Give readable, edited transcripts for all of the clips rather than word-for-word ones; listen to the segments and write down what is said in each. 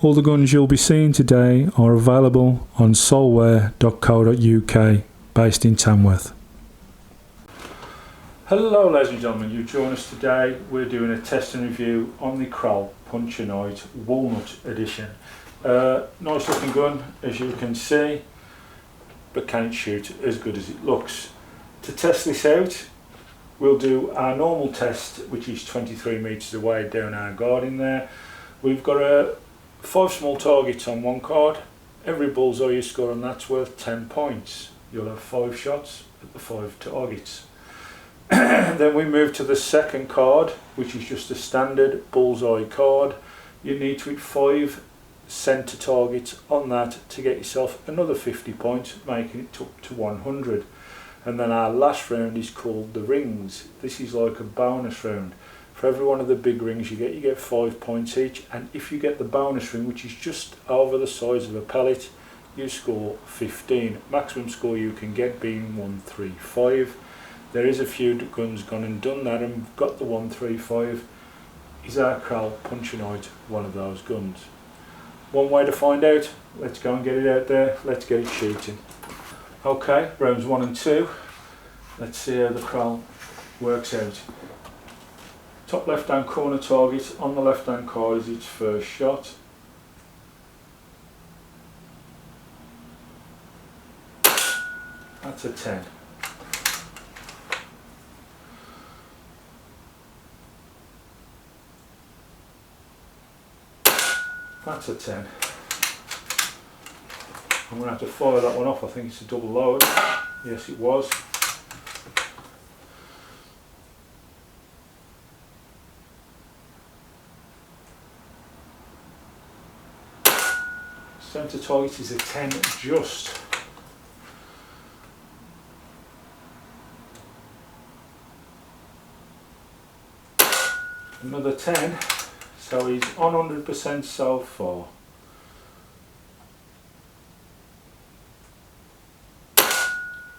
All the guns you'll be seeing today are available on solware.co.uk, based in Tamworth. Hello ladies and gentlemen, you join us today. We're doing a test and review on the Kral Puncher Walnut edition. Nice looking gun, as you can see, but can it shoot as good as it looks? To test this out, we'll do our normal test, which is 23 metres away down our guarding there. We've got 5 small targets on one card. Every bullseye you score on that's worth 10 points. You'll have 5 shots at the 5 targets. Then we move to the second card, which is just a standard bullseye card. You need to hit 5 centre targets on that to get yourself another 50 points, making it up to 100. And then our last round is called the rings. This is like a bonus round. For every one of the big rings you get 5 points each, and if you get the bonus ring, which is just over the size of a pellet, you score 15. Maximum score you can get being 135. There is a few guns gone and done that and got the 135. Is our Kral Puncher one of those guns? One way to find out, let's go and get it out there, let's get it shooting. Okay, rounds 1 and 2. Let's see how the Kral works out. Top left hand corner target on the left hand card is its first shot. That's a 10. That's a 10. I'm going to have to fire that one off. I think it's a double load. Yes, it was. Centre target is a 10 just. Another 10. So he's on 100% so far.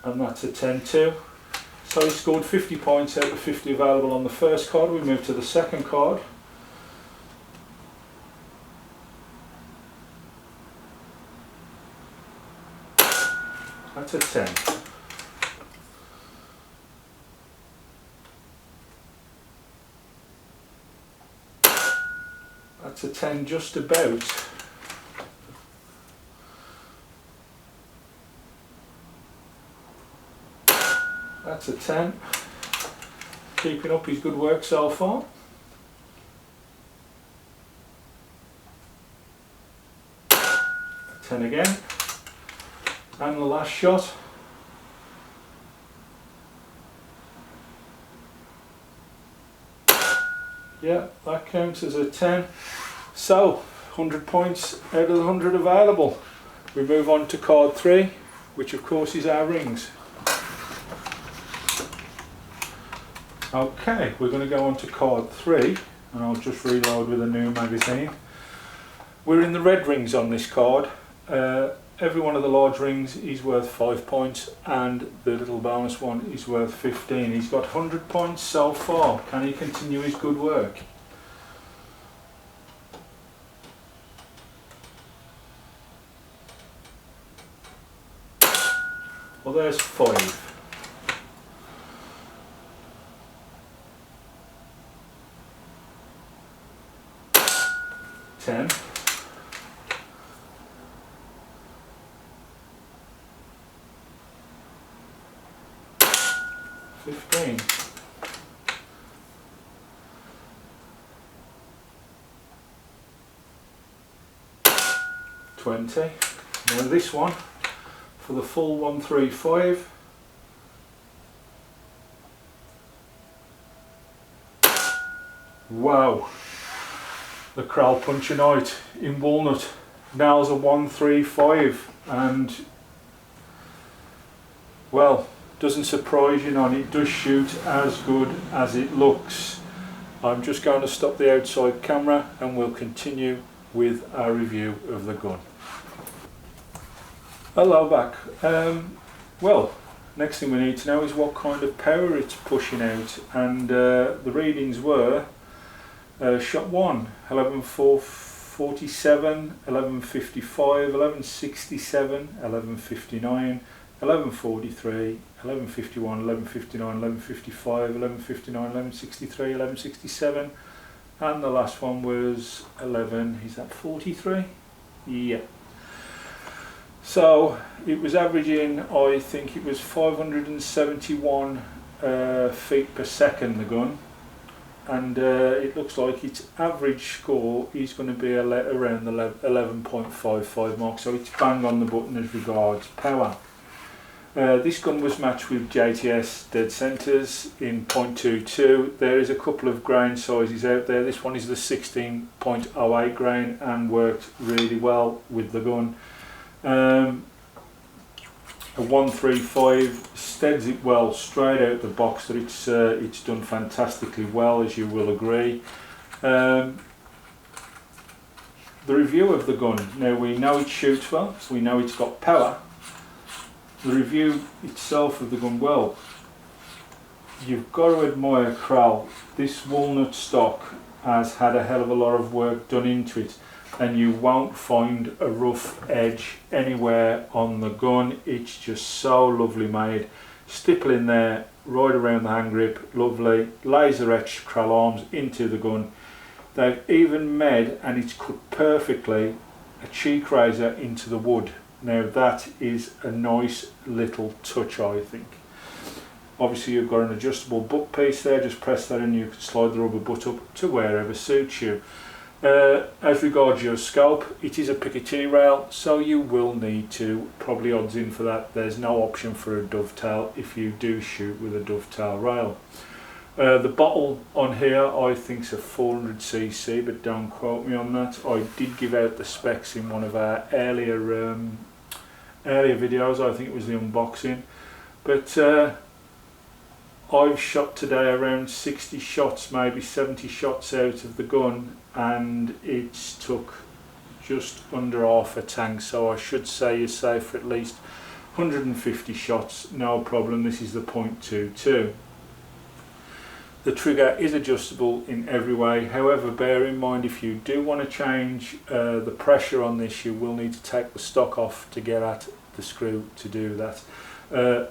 And that's a 10 too. So he scored 50 points out of 50 available on the first card. We move to the second card. That's a 10. That's a 10 just about. That's a 10. Keeping up his good work so far. A 10 again. And the last shot. Yeah, that counts as a 10. So, 100 points out of the 100 available. We move on to card 3, which of course is our rings. Okay, we're going to go on to card 3, and I'll just reload with a new magazine. We're in the red rings on this card. Every one of the large rings is worth 5 points, and the little bonus one is worth 15. He's got 100 points so far. Can he continue his good work? Well, there's 5. $10. 15. 20. Now this one, for the full 135. Wow, the Kral Puncher in Walnut nails a 135, and well, doesn't surprise you none, it does shoot as good as it looks. I'm just going to stop the outside camera and we'll continue with our review of the gun. Hello back. Well, next thing we need to know is what kind of power it's pushing out, and the readings were shot 1 11.4 1147, 1155, 1167, 1159, 1143, 1151, 1159, 1155, 1159, 1163, 1167, and the last one was 11, is that 43? Yeah. So it was averaging, I think it was 571 feet per second, the gun, and it looks like its average score is going to be around the 11.55 mark, so it's bang on the button as regards power. This gun was matched with JTS dead centres in .22. There is a couple of grain sizes out there. This one is the 16.08 grain and worked really well with the gun. A 135 steads it well straight out the box, that it's done fantastically well, as you will agree. The review of the gun, now we know it shoots well, we know it's got power. The review itself of the gun, well, you've got to admire Kral. This walnut stock has had a hell of a lot of work done into it, and you won't find a rough edge anywhere on the gun. It's just so lovely made. Stipple in there right around the hand grip, lovely. Laser etched Kral arms into the gun. They've even made, and it's cut perfectly, a cheek razor into the wood. Now that is a nice little touch, I think. Obviously you've got an adjustable butt piece there, just press that and you can slide the rubber butt up to wherever suits you. As regards your scope, it is a Picatinny rail, so you will need to, probably odds in for that, there's no option for a dovetail if you do shoot with a dovetail rail. The bottle on here I think is a 400cc, but don't quote me on that. I did give out the specs in one of our earlier videos, I think it was the unboxing, but I've shot today around 60 shots, maybe 70 shots out of the gun, and it's took just under half a tank, so I should say you're safe for at least 150 shots, no problem. This is the .22. The trigger is adjustable in every way, however bear in mind if you do want to change the pressure on this, you will need to take the stock off to get at the screw to do that.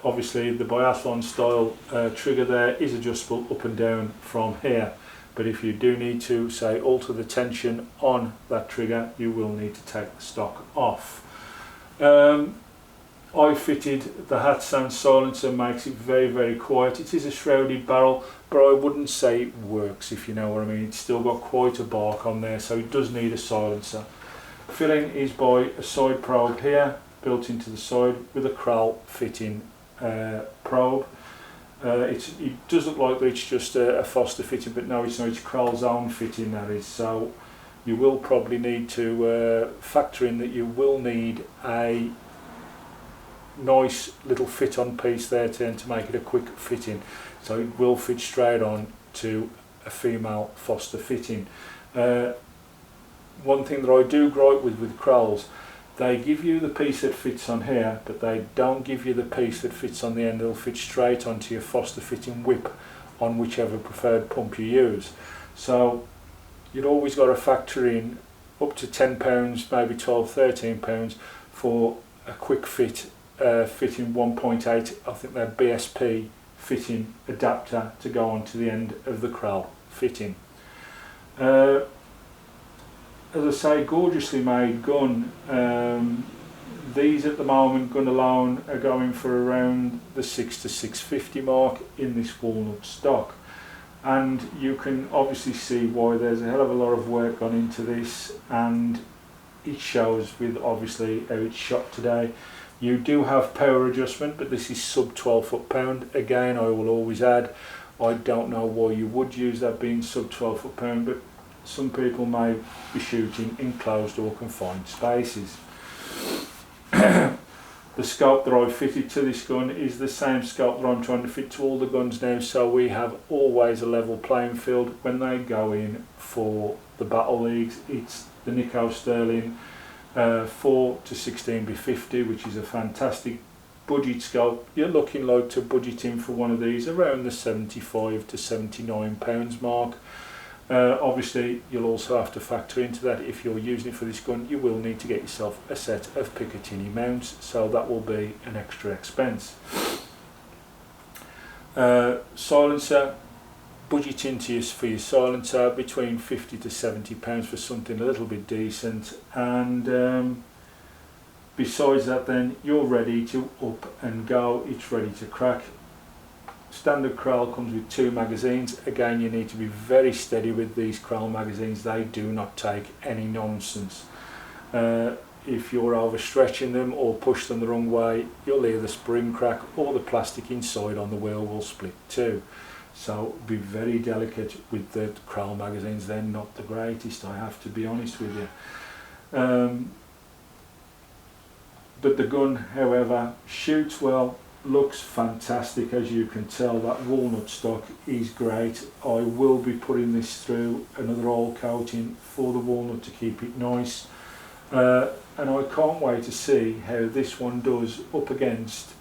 Obviously the biathlon style trigger there is adjustable up and down from here, but if you do need to, say, alter the tension on that trigger, you will need to take the stock off. I fitted the hat sound silencer, makes it very, very quiet. It is a shrouded barrel, but I wouldn't say it works, if you know what I mean. It's still got quite a bark on there, so it does need a silencer. Filling is by a side probe here, built into the side with a Kral fitting probe. It does look like it's just a Foster fitting, but no, it's not. It's Kral's own fitting, that is. So you will probably need to factor in that you will need a nice little fit on piece there to make it a quick fitting, so it will fit straight on to a female Foster fitting. One thing that I do gripe with Kral's, they give you the piece that fits on here, but they don't give you the piece that fits on the end. It'll fit straight onto your Foster fitting whip on whichever preferred pump you use. So you've always got to factor in up to £10, maybe 12, £13 for a quick fit, fitting 1.8, I think they're BSP fitting adapter to go onto the end of the Kral fitting. As I say, gorgeously made gun. These at the moment, gun alone, are going for around the 6 to 650 mark in this walnut stock, and you can obviously see why there's a hell of a lot of work gone into this, and it shows with obviously how it's shot today. You do have power adjustment, but this is sub 12 foot-pound. Again, I will always add, I don't know why you would use that being sub 12 foot-pound, but some people may be shooting in closed or confined spaces. The scope that I've fitted to this gun is the same scope that I'm trying to fit to all the guns now, so we have always a level playing field when they go in for the battle leagues. It's the Nico Sterling 4 to 16x50, which is a fantastic budget scope. You're looking like to budget in for one of these around the £75 to £79 mark. Obviously you'll also have to factor into that, if you're using it for this gun, you will need to get yourself a set of Picatinny mounts, so that will be an extra expense. Silencer, budget into for your silencer between £50 to £70 for something a little bit decent, and besides that then you're ready to up and go, it's ready to crack. Standard Kral comes with 2 magazines. Again, you need to be very steady with these Kral magazines, they do not take any nonsense. If you're overstretching them or push them the wrong way, you'll either spring crack or the plastic inside on the wheel will split too. So be very delicate with the Kral magazines, they're not the greatest, I have to be honest with you. But the gun, however, shoots well, looks fantastic. As you can tell, that walnut stock is great. I will be putting this through another oil coating for the walnut to keep it nice, and I can't wait to see how this one does up against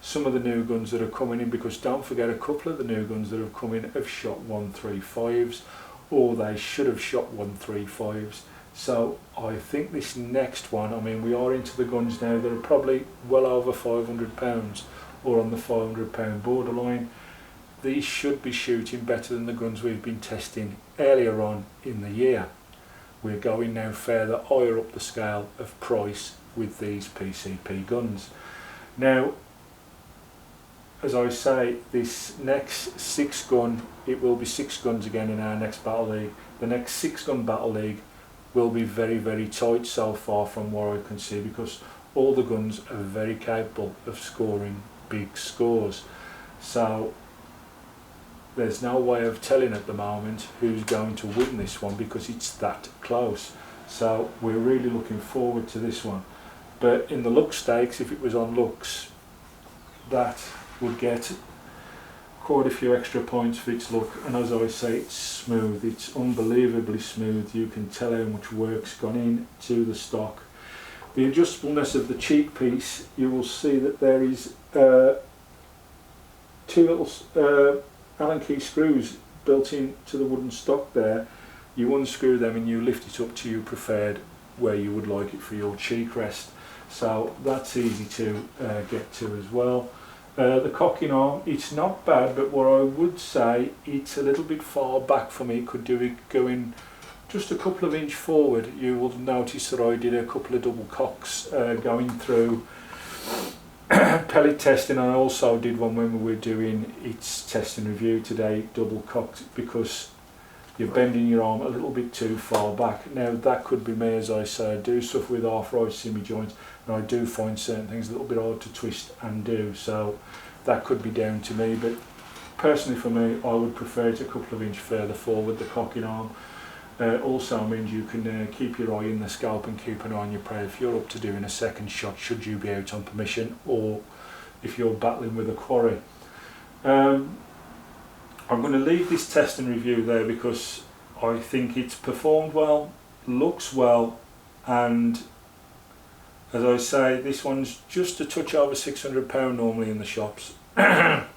some of the new guns that are coming in, because don't forget, a couple of the new guns that have come in have shot 135s, or they should have shot 135s. So I think this next one, I mean, we are into the guns now that are probably well over £500 or on the £500 borderline. These should be shooting better than the guns we've been testing earlier on in the year. We're going now further higher up the scale of price with these PCP guns. Now, as I say, this next 6 gun, it will be 6 guns again in our next battle league. The next 6 gun battle league will be very, very tight so far from what I can see, because all the guns are very capable of scoring big scores. So there's no way of telling at the moment who's going to win this one, because it's that close. So we're really looking forward to this one. But in the look stakes, if it was on looks, that would get quite a few extra points for its look. And as I say, it's smooth, it's unbelievably smooth. You can tell how much work's gone into the stock. The adjustableness of the cheek piece, you will see that there is 2 little Allen key screws built into the wooden stock there. You unscrew them and you lift it up to your preferred where you would like it for your cheek rest. So that's easy to get to as well. The cocking arm, it's not bad, but what I would say, it's a little bit far back for me. It could do it going just a couple of inches forward. You will notice that I did a couple of double cocks going through pellet testing. I also did one when we were doing its test and review today, double cocked, because you're bending your arm a little bit too far back. Now that could be me, as I say, I do suffer with arthritis in my joints, and I do find certain things a little bit hard to twist and do, so that could be down to me. But personally for me, I would prefer it a couple of inches further forward, the cocking arm. Also means you can keep your eye in the scope and keep an eye on your prey if you're up to doing a second shot, should you be out on permission, or if you're battling with a quarry. I'm going to leave this test and review there, because I think it's performed well, looks well, and as I say, this one's just a touch over £600 normally in the shops at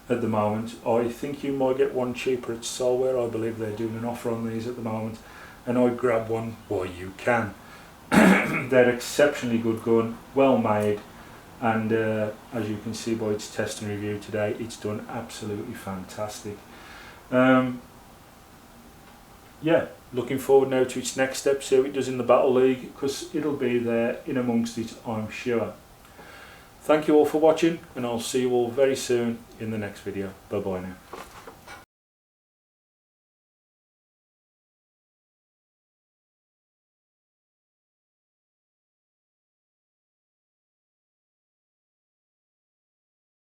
the moment. I think you might get one cheaper at Solware. I believe they're doing an offer on these at the moment, and I'd grab one while you can. They're exceptionally good gun, well made, and as you can see by its test and review today, it's done absolutely fantastic. Yeah, looking forward now to its next step, see how it does in the Battle League, because it'll be there in amongst it, I'm sure. Thank you all for watching, and I'll see you all very soon in the next video. Bye bye now.